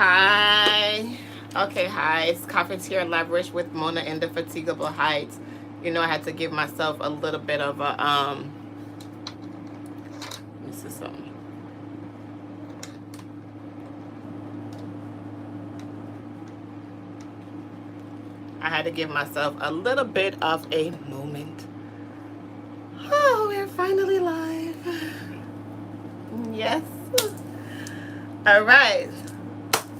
Hi. Okay, hi. It's Cafeteria Lavish with Mona Indefatigable Heights. You know, I had to give myself a little bit of a this is something. I had to give myself a little bit of a moment. Oh, we're finally live. Yes. All right.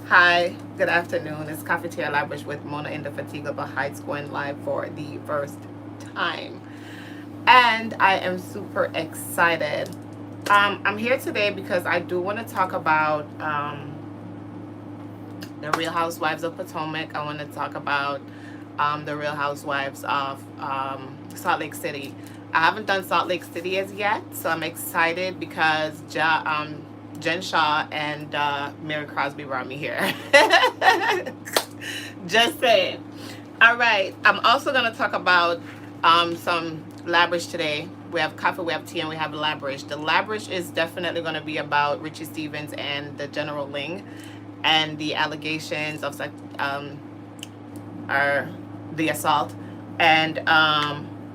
Hi, good afternoon. It's Cafeteria Lavish with Mona Indefatigable Heights going live for the first time. And I am super excited. I'm here today because I do want to talk about the Real Housewives of Potomac. I want to talk about the Real Housewives of Salt Lake City. I haven't done Salt Lake City as yet, so I'm excited because Jen Shaw and Mary Crosby brought me here. Just saying. All right. I'm also going to talk about some Labrish today. We have coffee, we have tea, and we have Labrish. The Labrish is definitely going to be about Richie Stevens and the General Ling and the allegations of the assault. And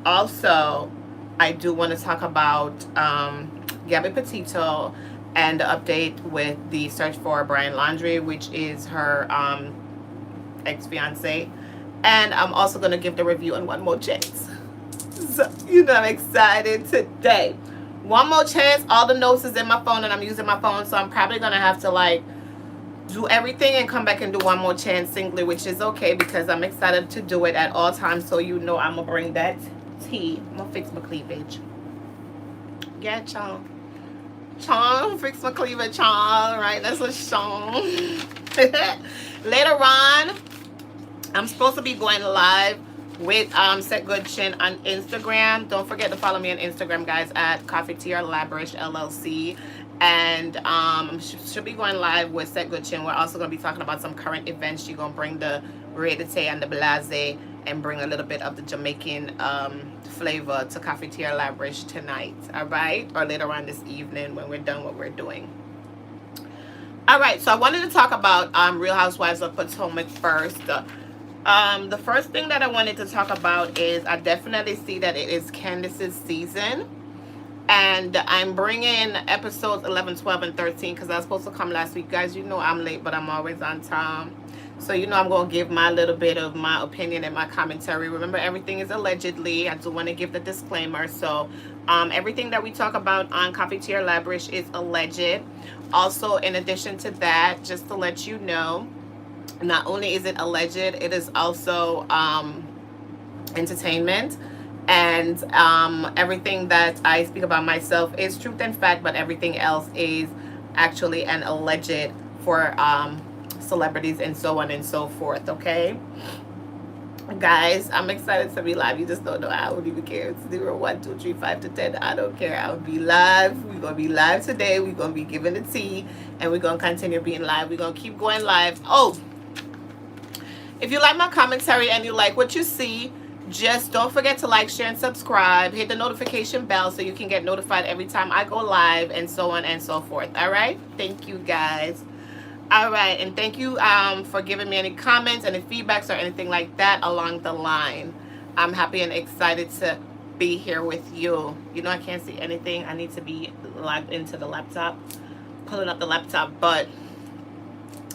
also, I do want to talk about Gabby Petito and the update with the search for Brian Laundrie, which is her ex-fiance. And I'm also going to give the review on One More Chance. So, I'm excited today. One More Chance, all the notes is in my phone and I'm using my phone, so I'm probably going to have to do everything and come back and do One More Chance singly, which is okay because I'm excited to do it at all times. So I'm going to bring that tea. I'm going to fix my cleavage. Yeah, child. Chong, fix my cleavage, child. Right, that's a song. Later on, I'm supposed to be going live with Set Good Chin on Instagram. Don't forget to follow me on Instagram, guys, at Cafeteria Labrish LLC. And should be going live with Set Good Chin. We're also going to be talking about some current events. She's going to bring the Reedite and the Blase and bring a little bit of the Jamaican flavor to Cafeteria Labrish tonight, all right? Or later on this evening when we're done what we're doing. All right, so I wanted to talk about Real Housewives of Potomac first. The first thing that I wanted to talk about is I definitely see that it is Candiace's season. And I'm bringing episodes 11, 12, and 13 because I was supposed to come last week. Guys, I'm late, but I'm always on time. So, I'm going to give my little bit of my opinion and my commentary. Remember, everything is allegedly. I do want to give the disclaimer. So, everything that we talk about on Cafeteria Labrish is alleged. Also, in addition to that, just to let you know, not only is it alleged, it is also entertainment. And everything that I speak about myself is truth and fact, but everything else is actually an alleged for celebrities and so on and so forth, okay? Guys, I'm excited to be live. You just don't know. I don't even care. It's 0, 1, 2, 3, 5 to 10. I don't care. I'll be live. We're going to be live today. We're going to be giving the tea, and we're going to continue being live. We're going to keep going live. Oh, if you like my commentary and you like what you see, just don't forget to like, share, and subscribe. Hit the notification bell so you can get notified every time I go live and so on and so forth. All right? Thank you, guys. All right. And thank you for giving me any comments, any feedbacks, or anything like that along the line. I'm happy and excited to be here with you. I can't see anything. I need to be logged into the laptop, pulling up the laptop. But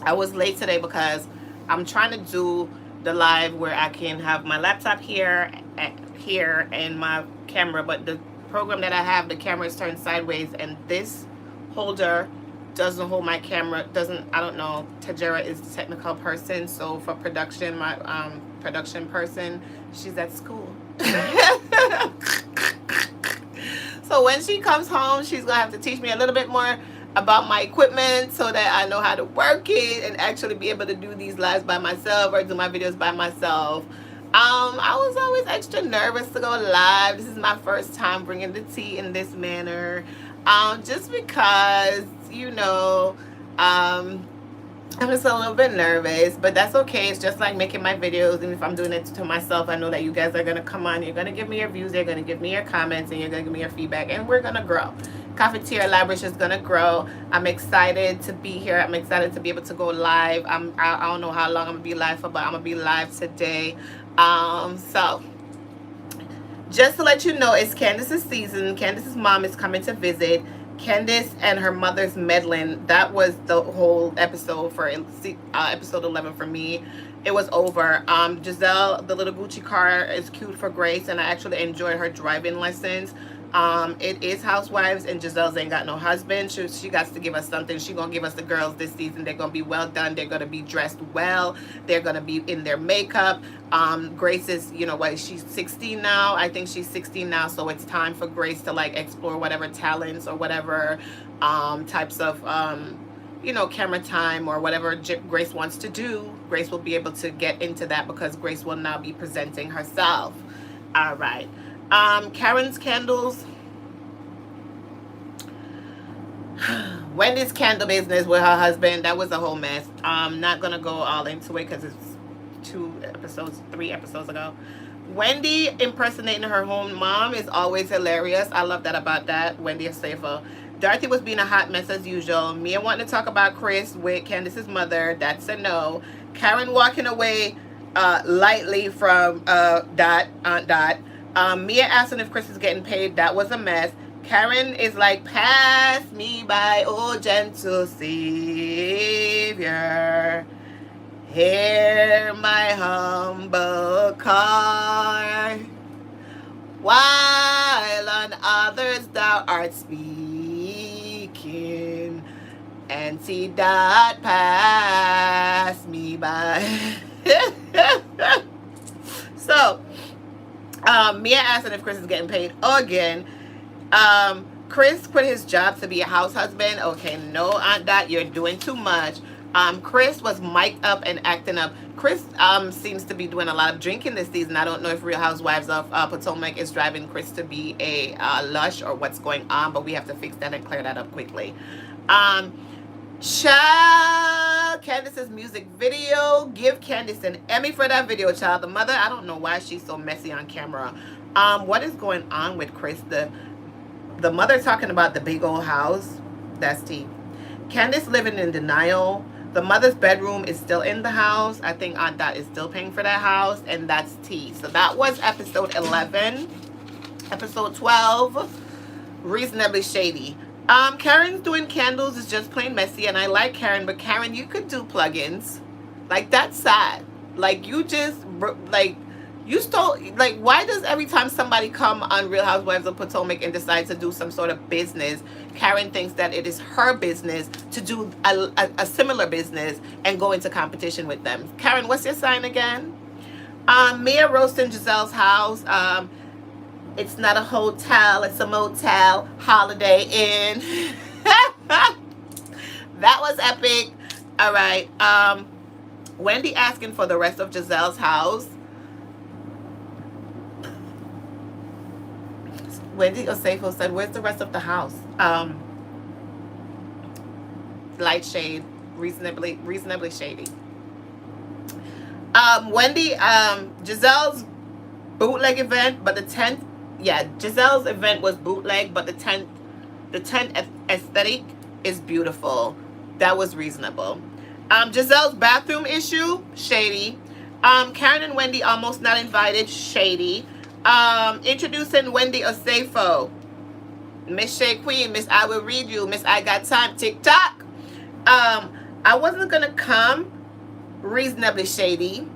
I was late today because I'm trying to do the live where I can have my laptop here and my camera, but the program that I have, the camera is turned sideways and this holder doesn't hold my camera. I don't know. Tajera is the technical person, so for production, my production person, she's at school. So when she comes home, she's gonna have to teach me a little bit more about my equipment so that I know how to work it and actually be able to do these lives by myself or do my videos by myself. I was always extra nervous to go live. This is my first time bringing the tea in this manner. Just because, I'm just a little bit nervous, but that's okay. It's just like making my videos, and if I'm doing it to myself, I know that you guys are going to come on. You're going to give me your views, you're going to give me your comments, and you're going to give me your feedback, and we're going to grow. Cafeteria Library is gonna grow. I'm excited to be here. I'm excited to be able to go live. I don't know how long I'm gonna be live for, but I'm gonna be live today. So just to let you know, it's Candiace's season. Candiace's mom is coming to visit. Candiace and her mother's meddling. That was the whole episode for episode 11 for me. It was over. Giselle, the little Gucci car is cute for Grace, and I actually enjoyed her driving lessons. It is Housewives, and Giselle's ain't got no husband. She got to give us something. She gonna give us the girls this season. They're gonna be well done. They're gonna be dressed well. They're gonna be in their makeup. Grace is, you know what, she's 16 now. I think she's 16 now, so it's time for Grace to like explore whatever talents or whatever types of camera time or whatever Grace wants to do. Grace will be able to get into that because Grace will now be presenting herself. All right. Karen's candles. Wendy's candle business with her husband, that was a whole mess. I'm not gonna go all into it because it's 3 episodes ago. Wendy impersonating her home mom is always hilarious. I love that about that. Wendy is safer. Dorothy was being a hot mess as usual. Mia wanting to talk about Chris with Candiace's mother. That's a no. Karen walking away lightly from Aunt Dot. Mia asking if Chris is getting paid. That was a mess. Karen is like, pass me by, oh gentle Savior. Hear my humble cry. While on others thou art speaking, and see that pass me by. So, Mia asking if Chris is getting paid again. Chris quit his job to be a house husband. Okay, no, Aunt Dot, you're doing too much. Chris was mic'd up and acting up. Chris seems to be doing a lot of drinking this season. I don't know if Real Housewives of Potomac is driving Chris to be a lush or what's going on, but we have to fix that and clear that up quickly. Child, Candiace's music video. Give Candiace an Emmy for that video, child. The mother, I don't know why she's so messy on camera. What is going on with Chris? The mother talking about the big old house. That's tea. Candiace living in denial. The mother's bedroom is still in the house. I think Aunt Dot is still paying for that house, and that's tea. So that was episode 11. Episode 12, reasonably shady. Karen's doing candles is just plain messy, and I like Karen, but Karen, you could do plugins. Like, that's sad. Like, you just, like, you stole, like, why does every time somebody come on Real Housewives of Potomac and decide to do some sort of business, Karen thinks that it is her business to do a similar business and go into competition with them? Karen, what's your sign again? Mia roasting Giselle's house. It's not a hotel, it's a motel. Holiday Inn. That was epic. All right. Wendy asking for the rest of Giselle's house. Wendy Osefo said, where's the rest of the house? Light shade. Reasonably shady. Wendy, Giselle's bootleg event, but the 10th, yeah, Giselle's event was bootleg, but the 10th aesthetic is beautiful. That was reasonable. Giselle's bathroom issue, shady. Karen and Wendy almost not invited, shady. Introducing Wendy Osefo. Miss Shea Queen, Miss I Will Read You, Miss I Got Time, TikTok. I wasn't gonna come, reasonably shady.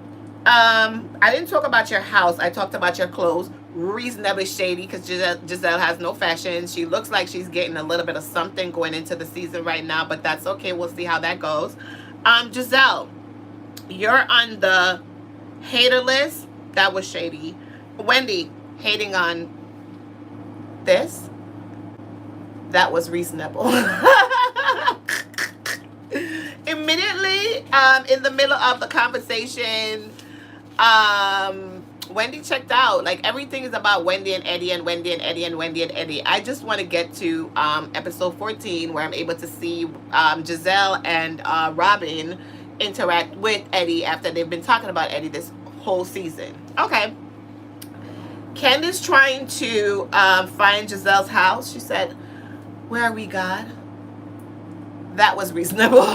I didn't talk about your house, I talked about your clothes, reasonably shady, because Giselle has no fashion. She looks like she's getting a little bit of something going into the season right now, but that's okay. We'll see how that goes. Giselle, you're on the hater list. That was shady. Wendy, hating on this. That was reasonable. Immediately, in the middle of the conversation, Wendy checked out. Like, everything is about Wendy and Eddie and Wendy and Eddie and Wendy and Eddie. I just want to get to episode 14 where I'm able to see Giselle and Robin interact with Eddie after they've been talking about Eddie this whole season. Okay. Candiace trying to find Giselle's house. She said, Where are we, God? That was reasonable.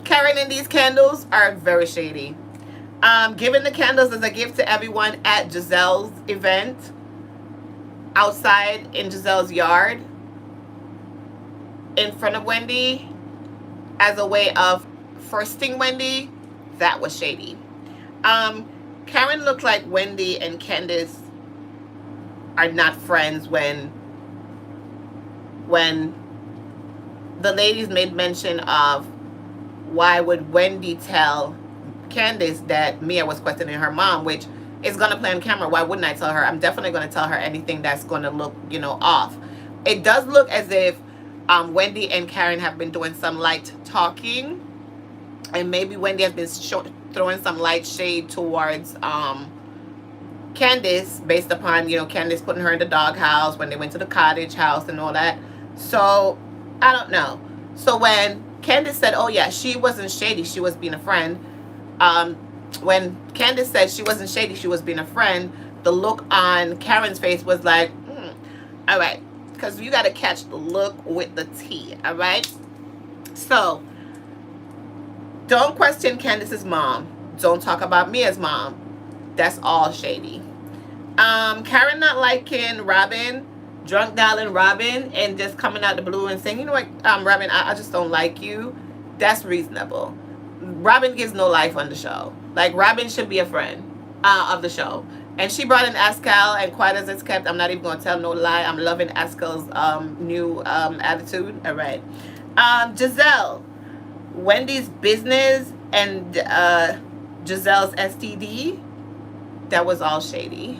Karen and these candles are very shady. Giving the candles as a gift to everyone at Giselle's event outside in Giselle's yard in front of Wendy as a way of firsting Wendy, that was shady. Karen looked like Wendy and Candiace are not friends when the ladies made mention of why would Wendy tell Candiace that Mia was questioning her mom, which is going to play on camera. Why wouldn't I tell her? I'm definitely going to tell her anything that's going to look, off. It does look as if Wendy and Karen have been doing some light talking, and maybe Wendy has been throwing some light shade towards Candiace based upon, Candiace putting her in the doghouse when they went to the cottage house and all that. So, I don't know. So when Candiace said, oh yeah, she wasn't shady, she was being a friend. When Candiace said she wasn't shady, she was being a friend, the look on Karen's face was like, all right. Because you got to catch the look with the T, all right? So, don't question Candiace's mom. Don't talk about Mia's mom. That's all shady. Karen not liking Robin, drunk dialing Robin, and just coming out the blue and saying, you know what, Robin, I just don't like you. That's reasonable. Robin gives no life on the show. Like, Robin should be a friend of the show. And she brought in Ascal, and quiet as it's kept, I'm not even going to tell no lie. I'm loving Ascal's new attitude. All right. Giselle, Wendy's business and Giselle's STD, that was all shady.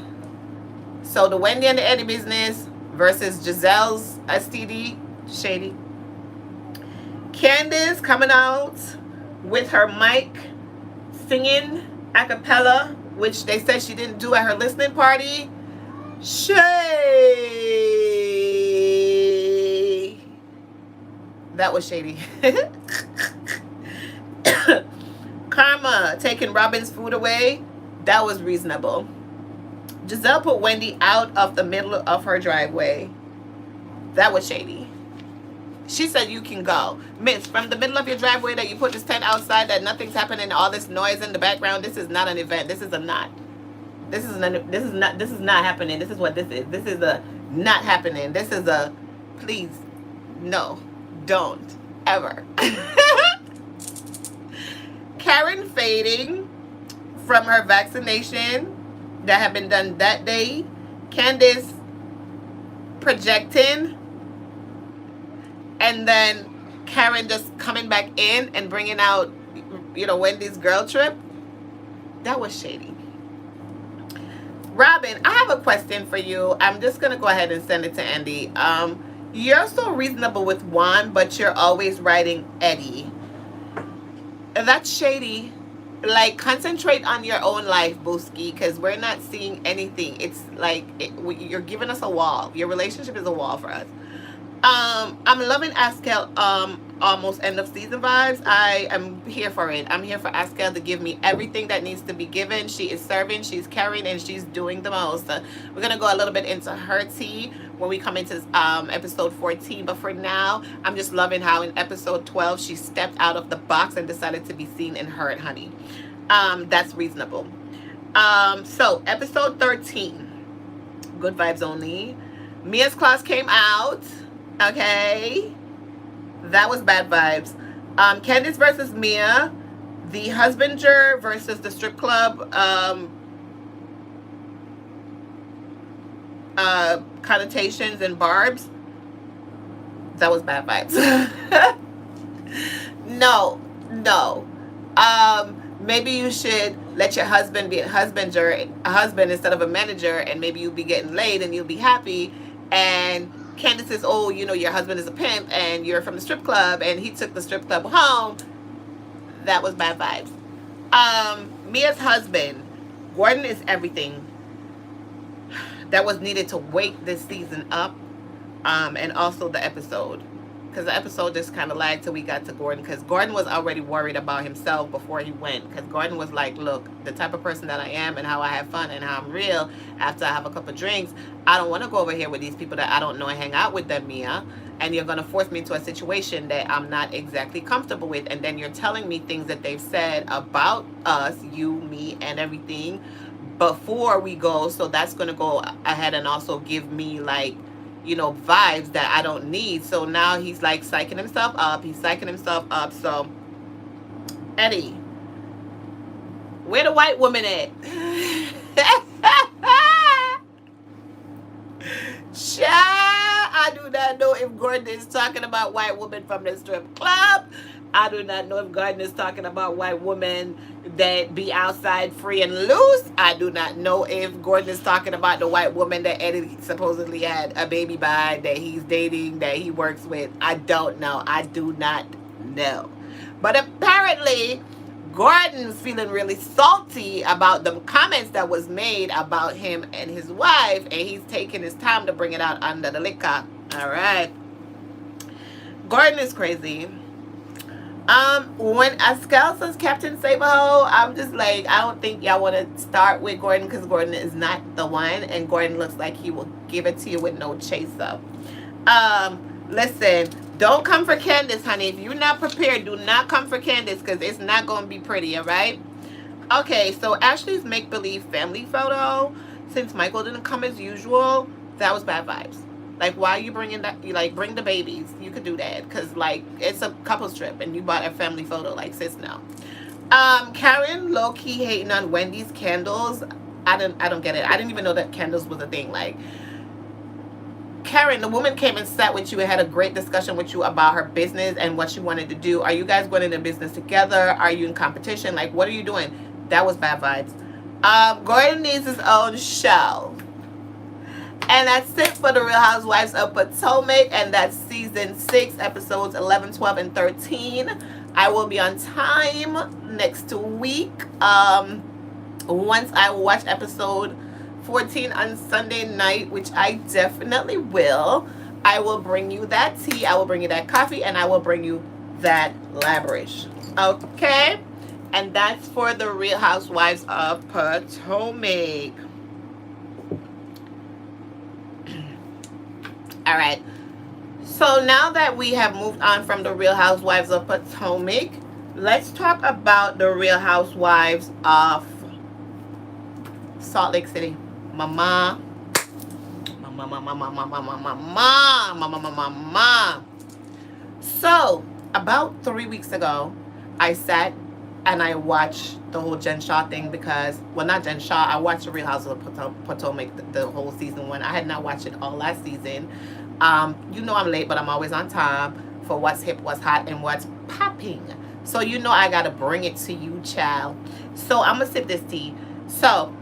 So the Wendy and the Eddie business versus Giselle's STD, shady. Candiace coming out with her mic singing a cappella, which they said she didn't do at her listening party. Shady. That was shady. Karma taking Robin's food away. That was reasonable. Giselle put Wendy out of the middle of her driveway. That was shady. She said you can go. Miss, from the middle of your driveway that you put this tent outside that nothing's happening, all this noise in the background, this is not an event. This is a not. This is not happening. This is what this is. This is a not happening. This is a please, no, don't, ever. Karen fading from her vaccination that had been done that day. Candiace projecting. And then Karen just coming back in and bringing out, Wendy's girl trip. That was shady. Robin, I have a question for you. I'm just going to go ahead and send it to Andy. You're so reasonable with Juan, but you're always writing Eddie. That's shady. Like, concentrate on your own life, Booski, because we're not seeing anything. It's like you're giving us a wall. Your relationship is a wall for us. I'm loving Askel almost end of season vibes. I am here for it. I'm here for Askel to give me everything that needs to be given. She is serving, she's carrying, and she's doing the most. We're gonna go a little bit into her tea when we come into episode 14. But for now, I'm just loving how in episode 12 she stepped out of the box and decided to be seen in Her and Honey. That's reasonable. So episode 13, good vibes only. Mia's class came out. Okay, that was bad vibes. Candiace versus Mia, the husbander versus the strip club connotations and barbs. That was bad vibes. No. Maybe you should let your husband be a husband instead of a manager, and maybe you'll be getting laid and you'll be happy. And Candiace says, oh, your husband is a pimp and you're from the strip club and he took the strip club home. That was bad vibes. Mia's husband, Gordon, is everything that was needed to wake this season up, and also the episode. because the episode just kind of lagged till we got to Gordon, because Gordon was already worried about himself before he went, because Gordon was like, look, the type of person that I am and how I have fun and how I'm real after I have a couple of drinks, I don't want to go over here with these people that I don't know and hang out with them, Mia, and you're going to force me into a situation that I'm not exactly comfortable with, and then you're telling me things that they've said about us, you, me, and everything before we go, so that's going to go ahead and also give me like, you know, vibes that I don't need. So now he's like psyching himself up. He's psyching himself up. So, Eddie, where the white woman at? Child, I do not know if Gordon is talking about white woman from the strip club. I do not know if Gordon is talking about white women that be outside free and loose. I do not know if Gordon is talking about the white woman that Eddie supposedly had a baby by, that he's dating, that he works with. I don't know. I do not know. But apparently, Gordon's feeling really salty about the comments that was made about him and his wife, and he's taking his time to bring it out under the liquor. All right. Gordon is crazy. When Askel says Captain Saberho, I'm just like, I don't think y'all want to start with Gordon, because Gordon is not the one, and Gordon looks like he will give it to you with no chaser. Listen, don't come for Candiace, honey. If you're not prepared, do not come for Candiace, because it's not going to be pretty, all right? Okay, so Ashley's make-believe family photo, since Michael didn't come as usual, that was bad vibes. Like, why are you bringing that? You like, bring the babies. You could do that, because like, it's a couple's trip and you bought a family photo. Like, sis, no. Karen low-key hating on Wendy's candles. I don't get it. I didn't even know that candles was a thing. Like, Karen, the woman came and sat with you and had a great discussion with you about her business and what she wanted to do. Are you guys going into business together? Are you in competition? Like, what are you doing? That was bad vibes. Gordon needs his own show. And that's it for the Real Housewives of Potomac, and that's season 6, episodes 11, 12, and 13. I will be on time next week. Once I watch episode 14 on Sunday night, which I definitely will, I will bring you that tea, I will bring you that coffee, and I will bring you that Laberish. Okay? And that's for the Real Housewives of Potomac. All right, so now that we have moved on from the Real Housewives of Potomac, let's talk about the Real Housewives of Salt Lake City. Mama. So, about 3 weeks ago, I sat and I watched the whole Jen Shaw thing, because, well, not Jen Shaw, I watched the Real Housewives of Potomac, the whole season 1. I had not watched it all last season. You know I'm late, but I'm always on time for what's hip, what's hot, and what's popping. So you know I gotta bring it to you, child. So I'm gonna sip this tea. So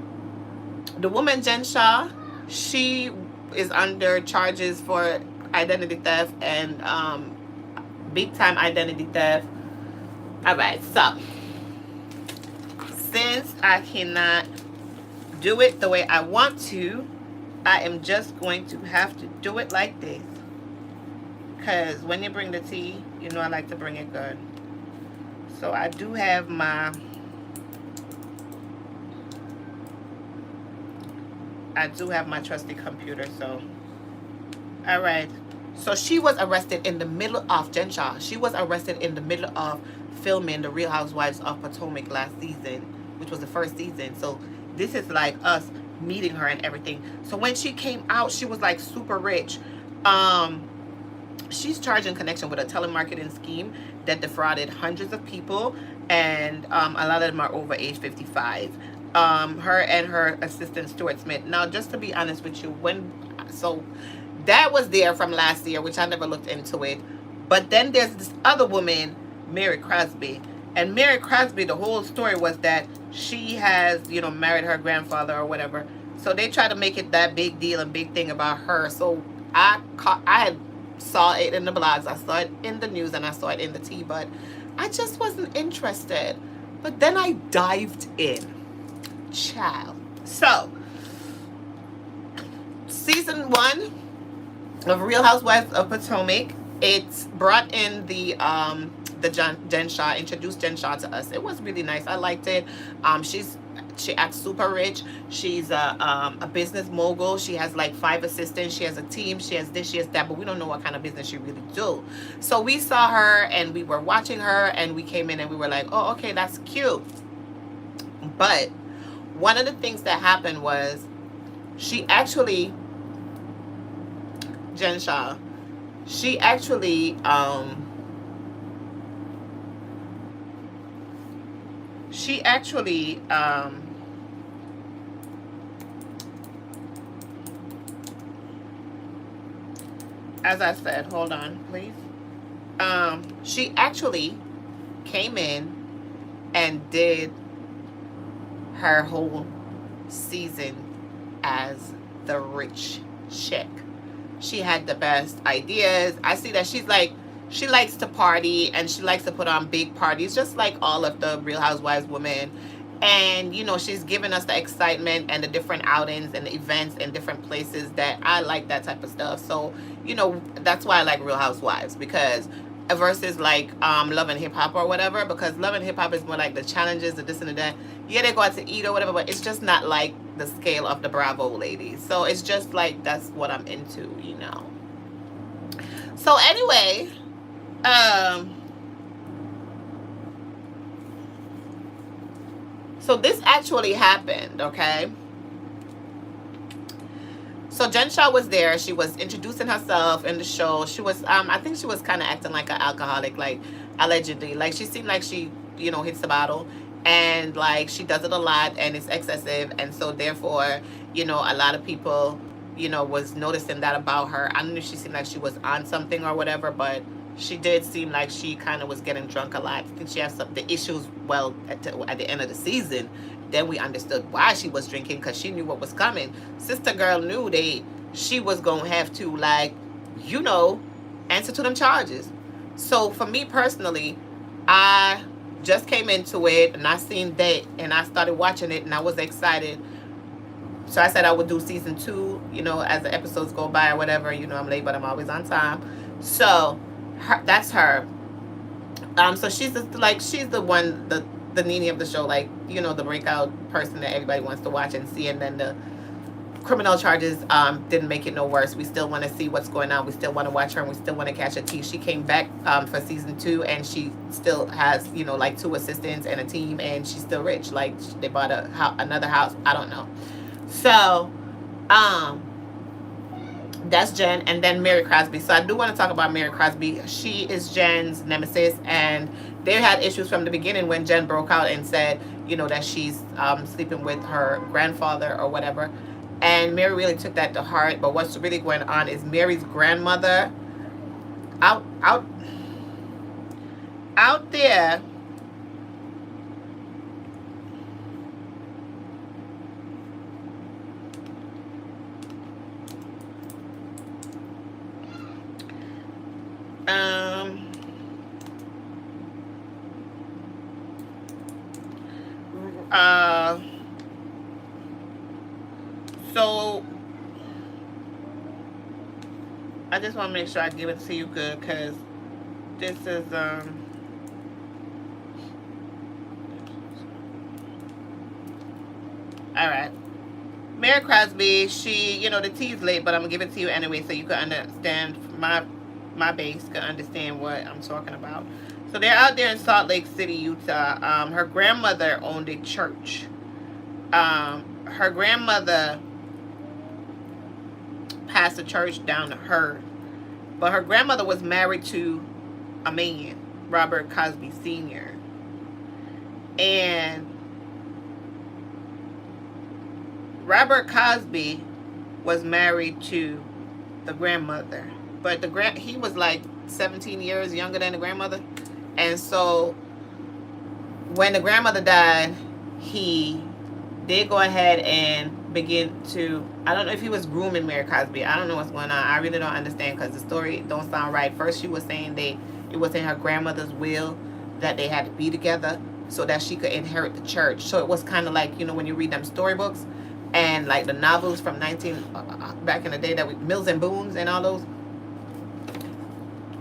the woman Jen Shaw, she is under charges for identity theft and big time identity theft. All right, so since I cannot do it the way I want to, I am just going to have to do it like this. Because when you bring the tea, you know I like to bring it good. So I do have my... trusty computer, so... Alright. So she was arrested in the middle of... Jen Shaw. She was arrested in the middle of filming The Real Housewives of Potomac last season, which was the first season. So this is like us meeting her and everything. So when she came out, she was like super rich. She's charged in connection with a telemarketing scheme that defrauded hundreds of people, and a lot of them are over age 55. Her and her assistant Stuart Smith. Now, just to be honest with you, so that was there from last year, which I never looked into it. But then there's this other woman, Mary Crosby. And Mary Crosby, the whole story was that she has, you know, married her grandfather or whatever. So they try to make it that big deal and big thing about her. So I saw it in the blogs, I saw it in the news, and I saw it in the tea, but I just wasn't interested. But then I dived in. Child. So, season 1 of Real Housewives of Potomac It's brought in the Jen Shaw, introduced Jen Shaw to us. It was really nice. I liked it. She acts super rich. She's a business mogul. She has like 5 assistants. She has a team. She has this. She has that. But we don't know what kind of business she really do. So we saw her and we were watching her and we came in and we were like, oh, okay, that's cute. But one of the things that happened was she actually, Jen Shaw, she actually she actually as I said, hold on please, she actually came in and did her whole season as the rich chick. She had the best ideas. I see that she's like, she likes to party and she likes to put on big parties, just like all of the Real Housewives women. And, you know, she's giving us the excitement and the different outings and the events in different places that I like that type of stuff. So, you know, that's why I like Real Housewives, because versus like Love and Hip Hop or whatever, because Love and Hip Hop is more like the challenges, the this and the that. Yeah, they go out to eat or whatever, but it's just not like the scale of the Bravo ladies. So it's just like, that's what I'm into, you know. So anyway, so this actually happened, okay? So Jen Shaw was there. She was introducing herself in the show. She was, I think she was kind of acting like an alcoholic, like allegedly. Like she seemed like she, you know, hits the bottle, and like she does it a lot, and it's excessive, and so therefore, you know, a lot of people, you know, was noticing that about her. I don't know if she seemed like she was on something or whatever, but she did seem like she kind of was getting drunk a lot. I think she has some the issues. Well, at the end of the season, then we understood why she was drinking, because she knew what was coming. Sister girl knew she was gonna have to, like, you know, answer to them charges. So for me personally, I just came into it and I seen that and I started watching it and I was excited. So I said I would do season 2, you know, as the episodes go by or whatever. You know, I'm late, but I'm always on time. So that's her. So she's like, she's the one, the Nene of the show, like, you know, the breakout person that everybody wants to watch and see. And then the criminal charges didn't make it no worse. We still want to see what's going on. We still want to watch her, and we still want to catch her tea. She came back for season 2, and she still has, you know, like 2 assistants and a team, and she's still rich. Like, they bought another house. I don't know. So that's Jen. And then Mary Crosby. So I do want to talk about Mary Crosby. She is Jen's nemesis, and they had issues from the beginning when Jen broke out and said, you know, that she's sleeping with her grandfather or whatever. And Mary really took that to heart. But what's really going on is Mary's grandmother out there. So I just want to make sure I give it to you good, because this is all right. Mary Crosby, she, you know, the tea's late, but I'm gonna give it to you anyway so you can understand, my base can understand what I'm talking about. So they're out there in Salt Lake City, Utah. Her grandmother owned a church. Her grandmother passed the church down to her, but her grandmother was married to a man, Robert Cosby Sr. And Robert Cosby was married to the grandmother, but he was like 17 years younger than the grandmother. And so when the grandmother died, he did go ahead and begin to, I don't know if he was grooming Mary Cosby. I don't know what's going on. I really don't understand, because the story don't sound right. First she was saying it was in her grandmother's will that they had to be together so that she could inherit the church. So it was kind of like, you know, when you read them storybooks and like the novels from back in the day, that Mills and Booms and all those.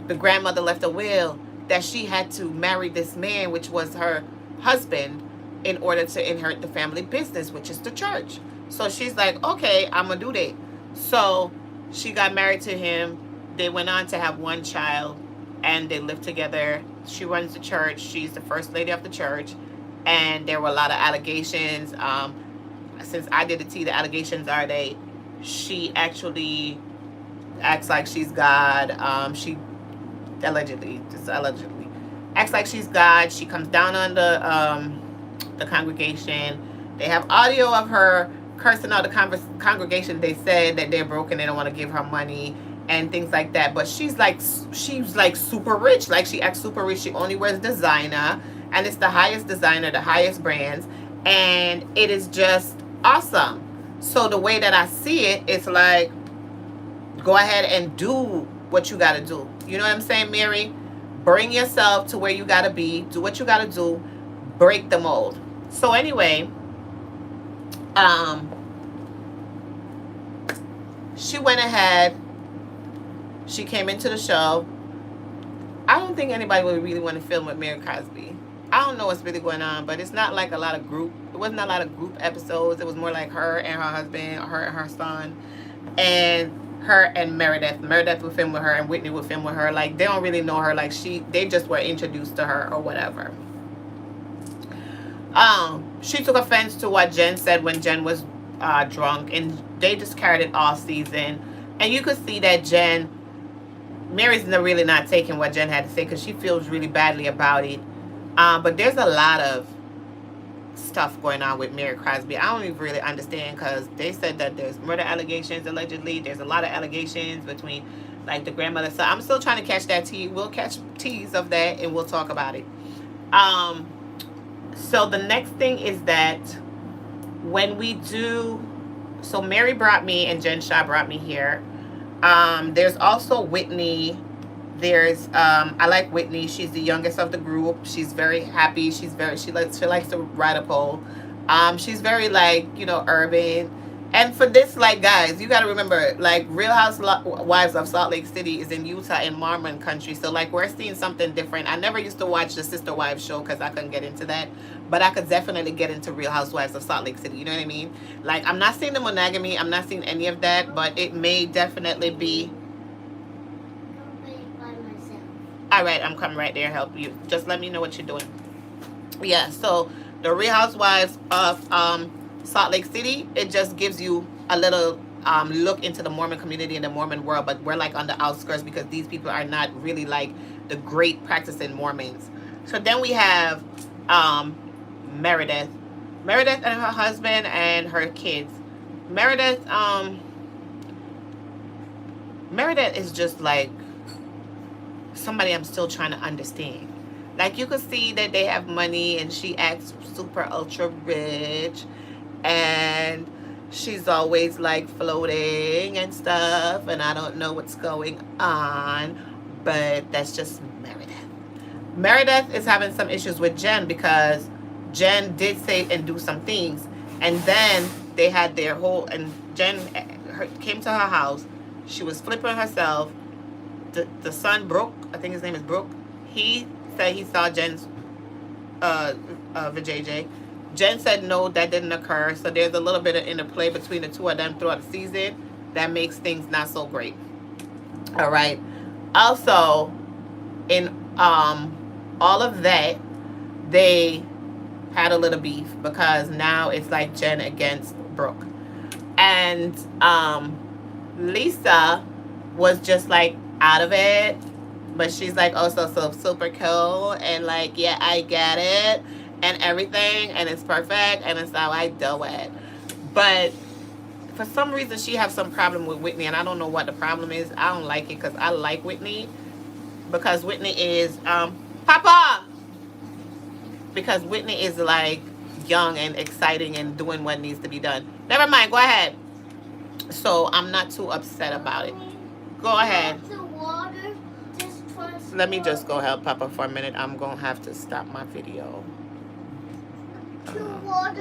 the grandmother left a will that she had to marry this man, which was her husband, in order to inherit the family business, which is the church. So she's like, okay, I'm gonna do that. So she got married to him. They went on to have one child, and they lived together. She runs the church. She's the first lady of the church, and there were a lot of allegations. Since I did the tea, the allegations are that she actually acts like she's God. She allegedly, just allegedly, acts like she's God. She comes down on the congregation. They have audio of her cursing out the congregation. They said that they're broken. They don't want to give her money and things like that. But she's like super rich. Like, she acts super rich. She only wears designer, and it's the highest designer, the highest brands, and it is just awesome. So the way that I see it, it's like, go ahead and do what you got to do. You know what I'm saying, Mary? Bring yourself to where you got to be. Do what you got to do. Break the mold. So anyway, she went ahead. She came into the show. I don't think anybody would really want to film with Mary Cosby. I don't know what's really going on, but it's not like a lot of group. It wasn't a lot of group episodes. It was more like her and her husband, her and her son, and her and Meredith. Meredith would film with her, and Whitney would film with her. Like, they don't really know her. Like, they just were introduced to her or whatever. She took offense to what Jen said when Jen was drunk, and they just carried it all season. And you could see that Mary's really not taking what Jen had to say, because she feels really badly about it. But there's a lot of stuff going on with Mary Cosby. I don't even really understand, because they said that there's murder allegations allegedly. There's a lot of allegations between, like, the grandmother. So I'm still trying to catch that tea. We'll catch teas of that, and we'll talk about it. So the next thing is that when we do, so Mary brought me and Jen Shaw brought me here. There's also Whitney. There's I like Whitney. She's the youngest of the group. She's very happy. She likes to ride a pole. She's very, like, urban. And for this, like, guys, you got to remember, like, Real Housewives of Salt Lake City is in Utah, in Mormon country. So, like, we're seeing something different. I never used to watch the Sister Wives show because I couldn't get into that. But I could definitely get into Real Housewives of Salt Lake City. You know what I mean? Like, I'm not seeing the monogamy. I'm not seeing any of that. But it may definitely be. All right, I'm coming right there to help you. Just let me know what you're doing. Yeah, so the Real Housewives of Salt Lake City, it just gives you a little look into the Mormon community and the Mormon world, but we're, like, on the outskirts, because these people are not really, like, the great practicing Mormons. So then we have Meredith and her husband and her kids. Meredith is just like somebody I'm still trying to understand. Like, you could see that they have money, and she acts super ultra rich, and she's always, like, floating and stuff, and I don't know what's going on, but that's just Meredith. Meredith is having some issues with Jen, because Jen did say and do some things, and then they had their whole, and Jen came to her house. She was flipping herself. The son, Brooke, I think his name is Brooke, he said he saw Jen's vajayjay. Jen said no, that didn't occur. So there's a little bit of interplay between the two of them throughout the season that makes things not so great. All right. Also, in all of that, they had a little beef, because now it's like Jen against Brooke. And Lisa was just, like, out of it, but she's like, oh, so super cool, and, like, yeah, I get it and everything, and it's perfect, and it's how I do it. But for some reason she has some problem with Whitney, and I don't know what the problem is. I don't like it, because I like Whitney, because Whitney is Papa, because Whitney is, like, young and exciting and doing what needs to be done. Never mind, go ahead. So I'm not too upset about it. Go ahead. Let me just go help Papa for a minute. I'm going to have to stop my video.